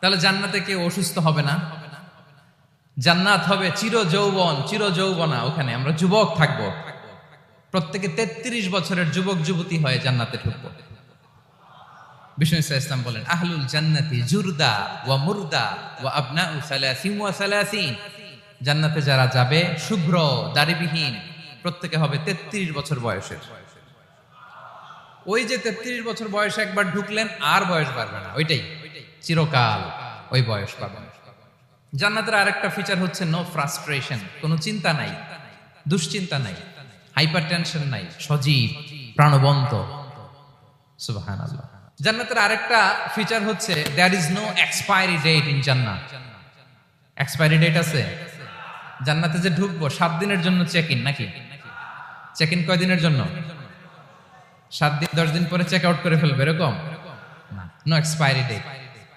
তাহলে জান্নাতে কেউ অসুস্থ হবে না। জান্নাত হবে চির যৌবন, চির যৌবনা। ওখানে আমরা যুবক থাকবো, প্রত্যেকে 33 বছরের যুবক যুবতী হয়ে জান্নাতে ঢুকবো। বিষ্ণু ইসলাম বলেন, আহলুল জান্নাতি জুরদা ওয়া মুরদা ওয়া আবনাউ সালাসিন ওয়া সালাসিন। জান্নাতে যারা যাবে শুভ্র দাড়িবিহীন, প্রত্যেকে হবে 33 বছর বয়সের। ওই যে 33 বছর বয়সে একবার ঢুকলেন আর বয়স বাড়বে না, ওইটাই চিরকাল ওই বয়স পাবেন। জান্নাতের আরেকটা ফিচার হচ্ছে নো ফ্রাস্ট্রেশন, কোনো চিন্তা নাই, দুশ্চিন্তা নাই, হাইপার টেনশন নাই, সজীব প্রাণবন্ত। সুবহানাল্লাহ। জান্নাতের আরেকটা ফিচার হচ্ছে there is no expiry date in জান্নাত। এক্সপায়ারি ডেট আছে? জান্নাতে যে ঢুকবো 7 দিনের জন্য চেক ইন, নাকি চেক ইন কয় দিনের জন্য? 7 দিন, 10 দিন পরে চেক আউট করে ফেলবে এরকম না, নো এক্সপায়ারি ডেট।